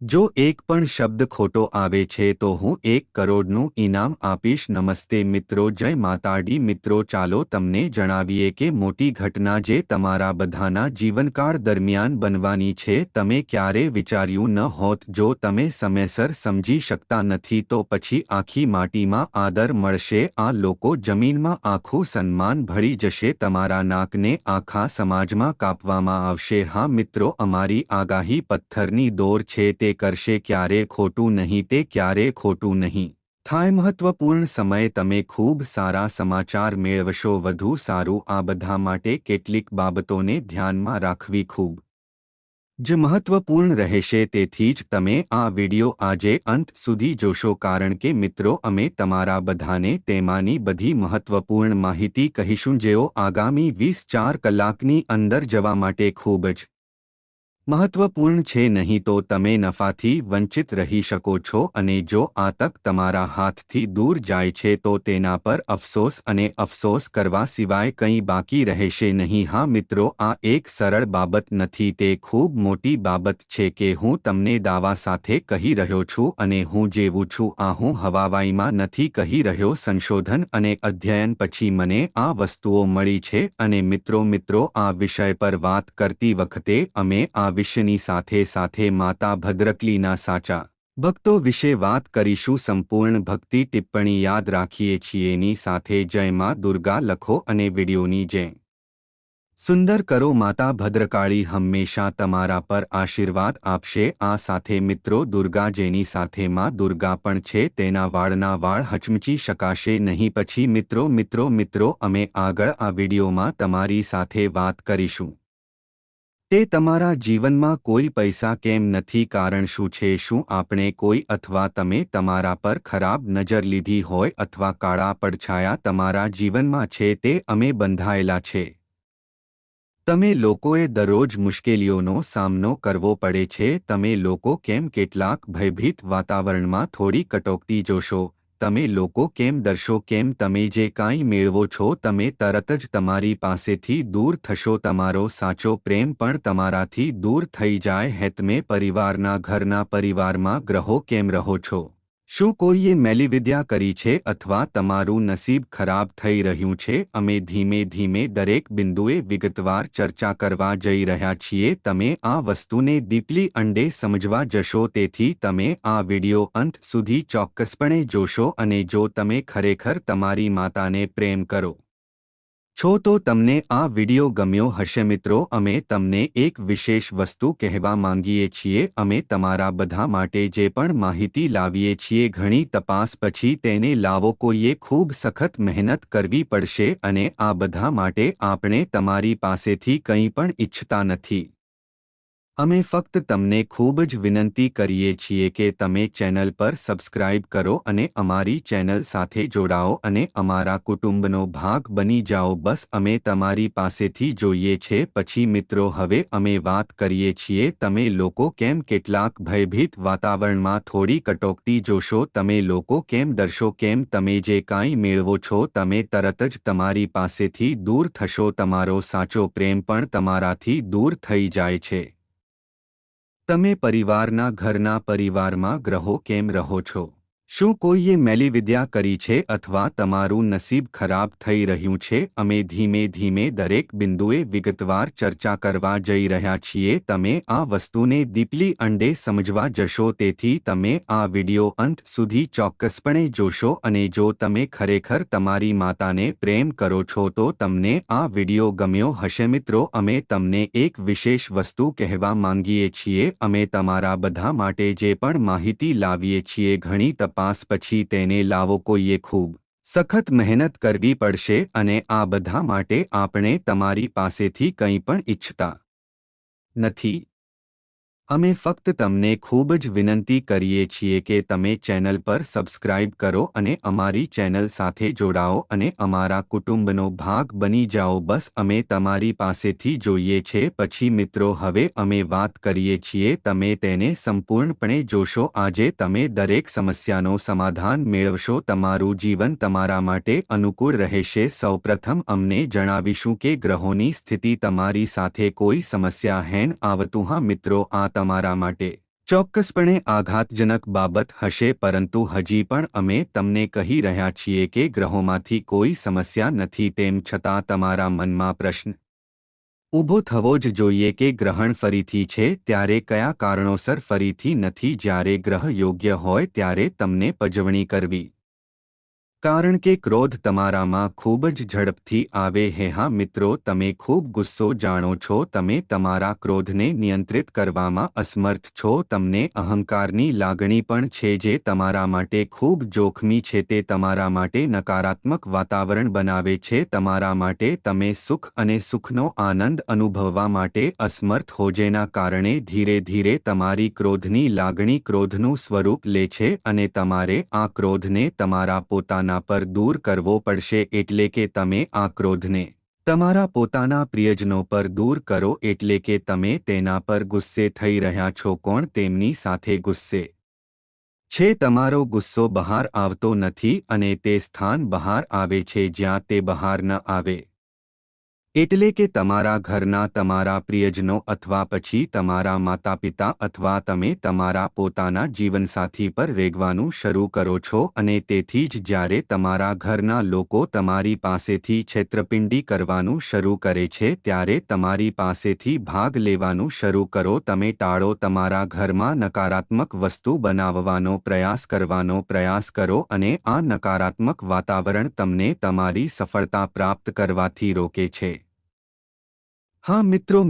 જો એક પણ શબ્દ ખોટો આવે છે તો હું 1 કરોડનું ઇનામ આપીશ। નમસ્તે મિત્રો, જય માતાડી। મિત્રો, ચાલો તમને જણાવીએ કે મોટી ઘટના જે તમારા બધાના જીવનકાળ દરમિયાન બનવાની છે। તમે ક્યારે વિચાર્યું ન હોત। જો તમે સમયસર સમજી શકતા નથી તો પછી આખી માટીમાં આદર મળશે। આ લોકો જમીનમાં આખું સન્માન ભળી જશે। તમારા નાકને આખા સમાજમાં કાપવામાં આવશે। હા મિત્રો, અમારી આગાહી પથ્થરની દોર છે। તે કરશે ક્યારે ખોટું નહીં, તે ક્યારે ખોટું નહીં થાય। મહત્વપૂર્ણ સમયે તમે ખૂબ સારા સમાચાર મેળવશો। વધુ સારું, આ બધા માટે કેટલીક બાબતોને ધ્યાનમાં રાખવી ખૂબ જ મહત્વપૂર્ણ રહેશે। તેથી જ તમે આ વિડિયો આજે અંત સુધી જોશો, કારણ કે મિત્રો, અમે તમારા બધાને તેમાંની બધી મહત્વપૂર્ણ માહિતી કહીશું જેઓ આગામી 24 કલાકની અંદર જવા માટે ખૂબ જ મહત્વપૂર્ણ છે। નહીં તો તમે નફાથી વંચિત રહી શકો છો, અને જો આ તક તમારા હાથથી દૂર જાય છે તો તેના પર અફસોસ અને અફસોસ કરવા સિવાય કંઈ બાકી રહેશે નહીં। હા મિત્રો, આ એક સરળ બાબત નથી, તે ખૂબ મોટી બાબત છે કે હું તમને દાવા સાથે કહી રહ્યો છું, અને હું જેવું છું આ હું હવાવાઈમાં નથી કહી રહ્યો। સંશોધન અને અધ્યયન પછી મને આ વસ્તુઓ મળી છે, અને મિત્રો, આ વિષય પર વાત કરતી વખતે અમે આ વિષયની સાથે સાથે માતા ભદ્રકલીના સાચા ભક્તો વિશે વાત કરીશું। સંપૂર્ણ ભક્તિ ટિપ્પણી યાદ રાખીએ છીએ ની સાથે જય માં દુર્ગા લખો અને વિડીયોની જય સુંદર કરો। માતા ભદ્રકાળી હંમેશા તમારા પર આશીર્વાદ આપશે। આ સાથે મિત્રો, દુર્ગા જેની સાથે માં દુર્ગા પણ છે તેના વાળના વાળ હચમચી શકાશે નહીં। પછી મિત્રો, અમે આગળ આ વિડીયોમાં તમારી સાથે વાત કરીશું તે તમારા જીવનમાં કોઈ પૈસા કેમ નથી, કારણ શું છે। શું આપણે કોઈ અથવા તમે તમારા પર ખરાબ નજર લીધી હોય અથવા કાળા પડછાયા તમારા જીવનમાં છે તે અમે બંધાયેલા છે। તમે લોકોએ દરરોજ મુશ્કેલીઓનો સામનો કરવો પડે છે। તમે લોકો કેમ કેટલાક ભયભીત વાતાવરણમાં થોડી કટોકટી જોશો। તમે લોકો કેમ ડરશો। કેમ તમે જે કાંઈ મેળવો છો તમે તરત જ તમારી પાસેથી દૂર થશો। તમારો સાચો પ્રેમ પણ તમારાથી દૂર થઈ જાય। હેતમે પરિવારના ઘરના પરિવારમાં ગ્રહો કેમ રહો છો। શું કોઈએ મેલીવિદ્યા કરી છે અથવા તમારું નસીબ ખરાબ થઈ રહ્યું છે। અમે ધીમે દરેક બિંદુએ વિગતવાર ચર્ચા કરવા જઈ રહ્યા છીએ। તમે આ વસ્તુને ડીપલી અંડે સમજવા જશો, તેથી તમે આ વિડિયો અંત સુધી ચોક્કસપણે જોશો। અને જો તમે ખરેખર તમારી માતાને પ્રેમ કરો છો તો તમને આ વિડિયો ગમ્યો હશે। મિત્રો, અમે તમને એક વિશેષ વસ્તુ કહેવા માંગીએ છીએ। અમે તમારા બધા માટે જે પણ માહિતી લાવીએ છીએ ઘણી તપાસ પછી તેને લાવો। કોઈએ ખૂબ સખત મહેનત કરવી પડશે, અને આ બધા માટે આપણે તમારી પાસેથી કંઈ પણ ઈચ્છતા નથી। અમે ફક્ત તમને ખૂબ જ વિનંતી કરીએ છીએ કે તમે ચેનલ પર સબસ્ક્રાઇબ કરો અને અમારી ચેનલ સાથે જોડાઓ અને અમારા કુટુંબનો ભાગ બની જાઓ। બસ અમે તમારી પાસેથી જોઈએ છે। પછી મિત્રો, હવે અમે વાત કરીએ છીએ તમે લોકો કેમ કેટલાક ભયભીત વાતાવરણમાં થોડી કટોકટી જોશો। તમે લોકો કેમ ડરશો। કેમ તમે જે કાંઈ મેળવો છો તમે તરત જ તમારી પાસેથી દૂર થશો। તમારો સાચો પ્રેમ પણ તમારાથી દૂર થઈ જાય છે। તમે પરિવારના ઘરના પરિવારમાં ગ્રહો કેમ રહો છો। શું કોઈએ મેલીવિદ્યા કરી છે અથવા તમારું નસીબ ખરાબ થઈ રહ્યું છે। અમે ધીમે દરેક બિંદુએ વિગતવાર ચર્ચા કરવા જઈ રહ્યા છીએ। તમે આ વસ્તુને ડીપલી અંડે સમજવા જશો, તેથી તમે આ વિડિયો અંત સુધી ચોક્કસપણે જોશો। અને જો તમે ખરેખર તમારી માતાને પ્રેમ કરો છો તો તમને આ વિડિયો ગમ્યો હશે। મિત્રો, અમે તમને એક વિશેષ વસ્તુ કહેવા માંગીએ છીએ। અમે તમારા બધા માટે જે પણ માહિતી લાવીએ છીએ ઘણી તપાસ પછી તેને લાવો। કોઈએ ખૂબ સખત મહેનત કરવી પડશે, અને આ બધા માટે આપણે તમારી પાસેથી કંઈ પણ ઈચ્છતા નથી। અમે ફક્ત તમને ખૂબ જ વિનંતી કરીએ છીએ કે તમે ચેનલ પર સબસ્ક્રાઇબ કરો અને અમારી ચેનલ સાથે જોડાઓ અને અમારા કુટુંબનો ભાગ બની જાઓ। બસ અમે તમારી પાસેથી જોઈએ છે। પછી મિત્રો, હવે અમે વાત કરીએ છીએ તમે તેને સંપૂર્ણપણે જોશો। આજે તમે દરેક સમસ્યાનો સમાધાન મેળવશો। તમારું જીવન તમારા માટે અનુકૂળ રહેશે। સૌપ્રથમ અમને જણાવીશું કે ગ્રહોની સ્થિતિ તમારી સાથે કોઈ સમસ્યા હેન આવતું। હા મિત્રો, આ તમારા માટે ચોક્કસપણે આઘાતજનક બાબત હશે, પરંતુ હજી પણ અમે તમને કહી રહ્યા છીએ કે ગ્રહોમાંથી કોઈ સમસ્યા નથી, તેમ છતાં તમારા મનમાં પ્રશ્ન ઊભો થવો જ જોઈએ કે ગ્રહણ ફરીથી છે ત્યારે કયા કારણોસર ફરીથી નથી. જ્યારે ગ્રહ યોગ્ય હોય ત્યારે તમને પજવણી કરવી, કારણ કે ક્રોધ તમારામાં ખૂબ જ ઝડપથી આવે. હે હા મિત્રો, તમે ખૂબ ગુસ્સો જાણો છો, તમે તમારા ક્રોધને નિયંત્રિત કરવામાં અસમર્થ છો. તમને અહંકારની લાગણી પણ છે જે તમારા માટે ખૂબ જોખમી છે. તે તમારા માટે નકારાત્મક વાતાવરણ બનાવે છે. તમારા માટે તમે સુખ અને સુખનો આનંદ અનુભવવા માટે અસમર્થ હો, જેના કારણે ધીરે ધીરે તમારી ક્રોધની લાગણી ક્રોધનું સ્વરૂપ લે છે અને તમારે આ ક્રોધને તમારા પોતાના પર દૂર કરવો પડશે. એટલે કે તમે આ ક્રોધને તમારા પોતાના પ્રિયજનો પર દૂર કરો, એટલે કે તમે તેના પર ગુસ્સે થઈ રહ્યા છો. કોણ તેમની સાથે ગુસ્સે છે? તમારો ગુસ્સો બહાર આવતો નથી અને તે સ્થાન બહાર આવે છે જ્યાં તે બહાર ન આવે, એટલે કે તમારા ઘરના તમારા પ્રિયજનો અથવા પછી તમારા માતાપિતા અથવા તમે તમારા પોતાના જીવનસાથી પર રેગવાનું શરૂ કરો છો. અને તેથી જ જ્યારે તમારા ઘરના લોકો તમારી પાસેથી છેતરપિંડી કરવાનું શરૂ કરે છે ત્યારે તમારી પાસેથી ભાગ લેવાનું શરૂ કરો. તમે ટાળો, તમારા ઘરમાં નકારાત્મક વસ્તુ બનાવવાનો પ્રયાસ કરવાનો પ્રયાસ કરો અને આ નકારાત્મક વાતાવરણ તમને તમારી સફળતા પ્રાપ્ત કરવાથી રોકે છે. હા મિત્રો,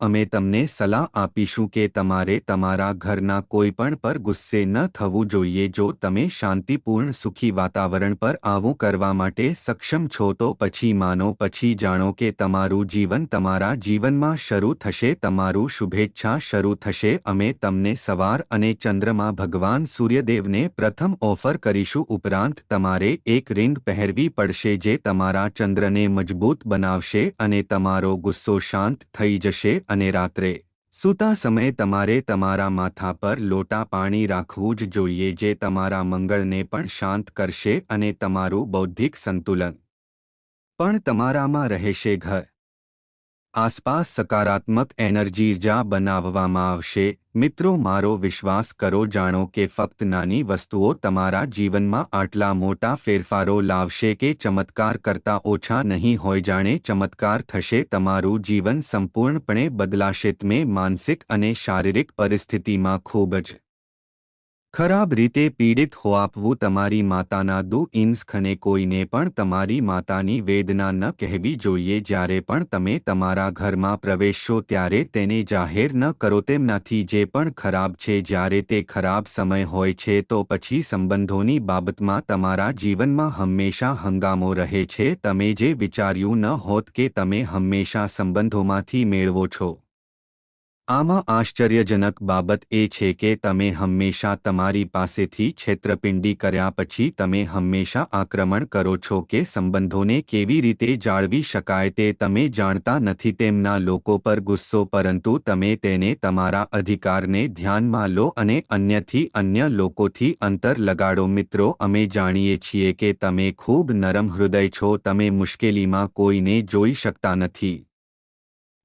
અમે તમને સલાહ આપીશું કે તમારે તમારા ઘરના કોઈપણ પર ગુસ્સે ન થવું જોઈએ. જો તમે શાંતિપૂર્ણ સુખી વાતાવરણ પર આવું કરવા માટે સક્ષમ છો તો પછી માનો, પછી જાણો કે તમારું જીવન તમારા જીવનમાં શરૂ થશે, તમારું શુભેચ્છા શરૂ થશે. અમે તમને સવાર અને ચંદ્રમાં ભગવાન સૂર્યદેવને પ્રથમ ઓફર કરીશું. ઉપરાંત તમારે એક રિંગ પહેરવી પડશે જે તમારા ચંદ્રને મજબૂત બનાવશે અને તમારો ગુસ્સો શાંત થઈ જશે. અને રાત્રે સૂતા સમયે તમારે તમારા માથા પર લોટા પાણી રાખવું જ જોઈએ, જે તમારા મંગળને પણ શાંત કરશે અને તમારું બૌદ્ધિક સંતુલન પણ તમારામાં રહેશે. ઘર આસપાસ સકારાત્મક એનર્જી બનાવવામાં આવશે. મિત્રો, મારો વિશ્વાસ કરો, જાણો કે ફક્ત નાની વસ્તુઓ તમારા જીવનમાં આટલા મોટા ફેરફારો લાવશે કે ચમત્કાર કરતાં ઓછા નહીં હોય. જાણે ચમત્કાર થશે, તમારું જીવન સંપૂર્ણપણે બદલાશે. તમે માનસિક અને શારીરિક પરિસ્થિતિમાં ખૂબ જ ખરાબ રીતે પીડિત હો. આપવું તમારી માતાના દુઃખને કોઈને પણ તમારી માતાની વેદના ન કહેવી જોઈએ. જ્યારે પણ તમે તમારા ઘરમાં પ્રવેશશો ત્યારે તેને જાહેર ન કરો. તેમનાથી જે પણ ખરાબ છે, જ્યારે તે ખરાબ સમય હોય છે તો પછી સંબંધોની બાબતમાં તમારા જીવનમાં હંમેશા હંગામો રહે છે. તમે જે વિચાર્યું ન હોત કે તમે હંમેશા સંબંધોમાંથી મેળવો છો. આમાં આશ્ચર્યજનક બાબત એ છે કે તમે હંમેશા તમારી પાસેથી છેતરપિંડી કર્યા પછી તમે હંમેશા આક્રમણ કરો છો કે સંબંધોને કેવી રીતે જાળવી શકાય તે તમે જાણતા નથી. તેમના લોકો પર ગુસ્સો, પરંતુ તમે તેને તમારા અધિકારને ધ્યાનમાં લો અને અન્ય લોકોથી અંતર લગાડો. મિત્રો, અમે જાણીએ છીએ કે તમે ખૂબ નરમ હૃદય છો. તમે મુશ્કેલીમાં કોઈને જોઈ શકતા નથી.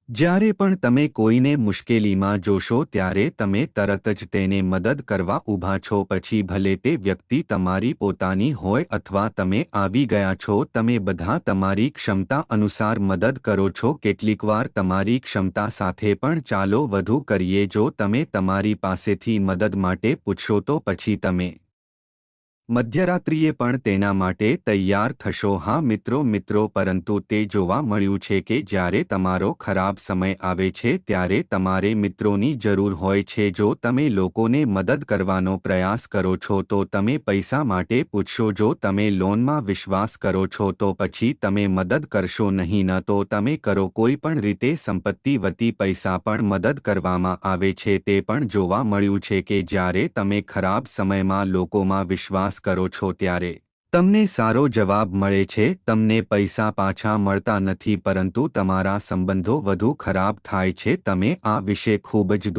જ્યારે પણ તમે કોઈને મુશ્કેલીમાં જોશો ત્યારે તમે તરત જ તેને મદદ કરવા ઊભા છો, પછી ભલે તે વ્યક્તિ તમારી પોતાની હોય અથવા તમે આવી ગયા છો. તમે બધા તમારી ક્ષમતા અનુસાર મદદ કરો છો. કેટલીકવાર તમારી ક્ષમતા સાથે પણ ચાલો વધુ કરીએ. જો તમે તમારી પાસેથી મદદ માટે પૂછશો તો પછી તમે મધ્યરાત્રિએ પણ તેના માટે તૈયાર થશો. હા મિત્રો, પરંતુ તે જોવા મળ્યું છે કે જ્યારે તમારો ખરાબ સમય આવે છે ત્યારે તમારે મિત્રોની જરૂર હોય છે. જો તમે લોકોને મદદ કરવાનો પ્રયાસ કરો છો તો તમે પૈસા માટે પૂછશો. જો તમે લોનમાં વિશ્વાસ કરો છો તો પછી તમે મદદ કરશો નહીં. ન તો તમે કરો. કોઈ પણ રીતે સંપત્તિ વતી પૈસા પણ મદદ કરવામાં આવે છે. તે પણ જોવા મળ્યું છે કે જ્યારે તમે ખરાબ સમયમાં લોકોમાં વિશ્વાસ કરો છો ત્યારે તમને સારો જવાબ મળે છે. તમને પૈસા પાછા મળતા નથી, પરંતુ તમારા સંબંધો વધુ ખરાબ થાય છે. તમે આ વિશે ખૂબ જ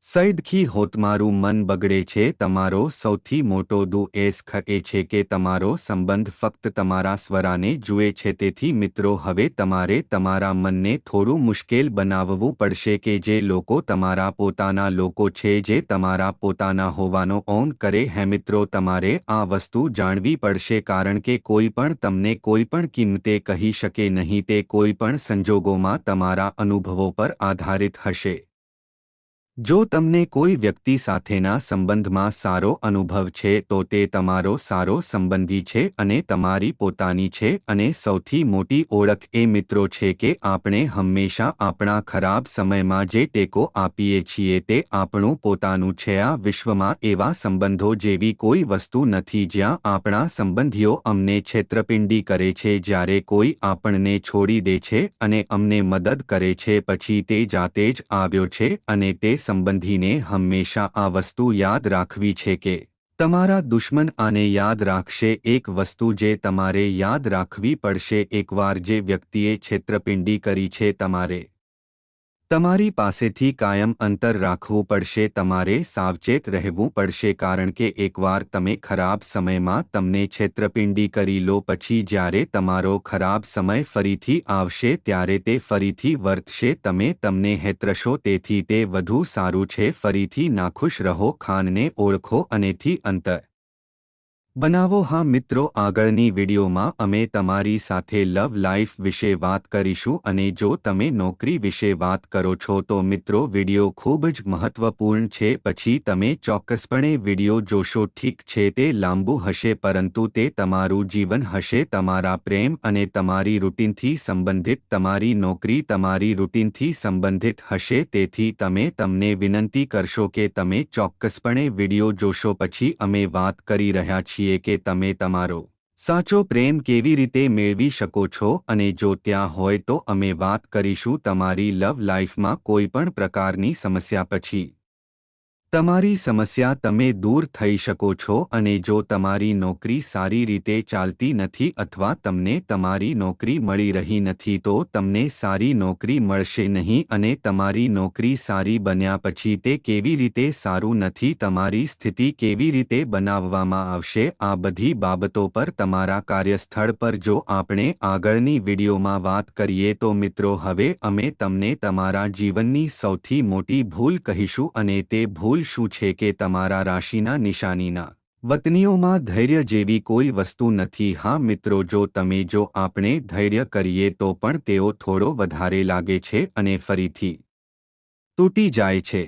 સૈદખી હોત મારું મન બગડે છે તમારો સૌથી મોટો દુઃખ એ છે કે તમારો સંબંધ ફક્ત તમારા સ્વરાને જુએ છે તેથી મિત્રો હવે તમારે તમારા મનને થોડું મુશ્કેલ બનાવવું પડશે કે જે લોકો તમારા પોતાના લોકો છે જે તમારા પોતાના હોવાનો ઓન કરે હે મિત્રો તમારે આ વસ્તુ જાણવી પડશે કારણ કે કોઈ પણ તમને કોઈ પણ કિંમતે કહી શકે નહીં તે કોઈ પણ સંજોગોમાં તમારા અનુભવો પર આધારિત હશે જો તમને કોઈ વ્યક્તિ સાથેના સંબંધમાં સારો અનુભવ છે તો તે તમારો સારો સંબંધી છે અને તમારી પોતાની છે અને સૌથી મોટી ઓળખ એ મિત્રો છે કે આપણે હંમેશા આપણા ખરાબ સમયમાં જે ટેકો આપીએ છીએ તે આપણું પોતાનું છે આ વિશ્વમાં એવા સંબંધો જેવી કોઈ વસ્તુ નથી જ્યાં આપણા સંબંધીઓ અમને છેતરપિંડી કરે છે જ્યારે કોઈ આપણને છોડી દે છે અને અમને મદદ કરે છે પછી તે જાતે જ આવ્યો છે અને તે સંબંધીને હંમેશા આ વસ્તુ યાદ રાખવી છે કે તમારા દુશ્મન આને યાદ રાખશે એક વસ્તુ જે તમારે યાદ રાખવી પડશે એકવાર જે વ્યક્તિએ છેતરપિંડી કરી છે તમારે તમારી પાસેથી કાયમ અંતર રાખવું પડશે તમારે સાવચેત રહેવું પડશે કારણ કે એકવાર તમે ખરાબ સમયમાં તમને છેતરપિંડી કરી લો પછી જ્યારે તમારો ખરાબ સમય ફરીથી આવશે ત્યારે તે ફરીથી વર્તશે તમે તમને હેતરશો તેથી તે વધુ સારું છે ફરીથી નાખુશ રહો ખાનને ઓળખો અનેથી અંતર બનાવો હા મિત્રો આગળની વિડીયોમાં અમે તમારી સાથે લવ લાઈફ વિશે વાત કરીશું અને જો તમે નોકરી વિશે વાત કરો છો તો મિત્રો વિડીયો ખૂબ જ મહત્વપૂર્ણ છે પછી તમે ચોક્કસપણે વિડીયો જોશો ઠીક છે તે લાંબુ હશે પરંતુ તે તમારું જીવન હશે તમારા પ્રેમ અને તમારી રૂટીનથી સંબંધિત તમારી નોકરી તમારી રૂટીનથી સંબંધિત હશે તેથી તમને વિનંતી કરશો કે તમે ચોક્કસપણે વિડીયો જોશો પછી અમે વાત કરી રહ્યા છીએ કે તમે તમારો સાચો પ્રેમ કેવી રીતે મેળવી શકો છો અને જો ત્યાં હોય તો અમે વાત કરીશું તમારી લવ લાઈફમાં કોઈ પણ પ્રકારની સમસ્યા પછી તમારી સમસ્યા તમે દૂર થઈ શકો છો અને જો તમારી નોકરી સારી રીતે ચાલતી નથી અથવા તમને તમારી નોકરી મળી રહી નથી તો તમને સારી નોકરી મળશે નહીં અને તમારી નોકરી સારી બન્યા પછી તે કેવી રીતે સારું નથી તમારી સ્થિતિ કેવી રીતે બનાવવામાં આવશે આ બધી બાબતો પર તમારા કાર્યસ્થળ પર જો આપણે આગળની વિડીયોમાં વાત કરીએ તો મિત્રો હવે અમે તમને તમારા જીવનની સૌથી મોટી ભૂલ કહીશું અને તે ભૂલ શું છે કે તમારા રાશિના નિશાનીના વતનીઓમાં ધૈર્ય જેવી કોઈ વસ્તુ નથી હા મિત્રો જો આપણે ધૈર્ય કરીએ તો પણ તેઓ થોડો વધારે લાગે છે અને ફરીથી તૂટી જાય છે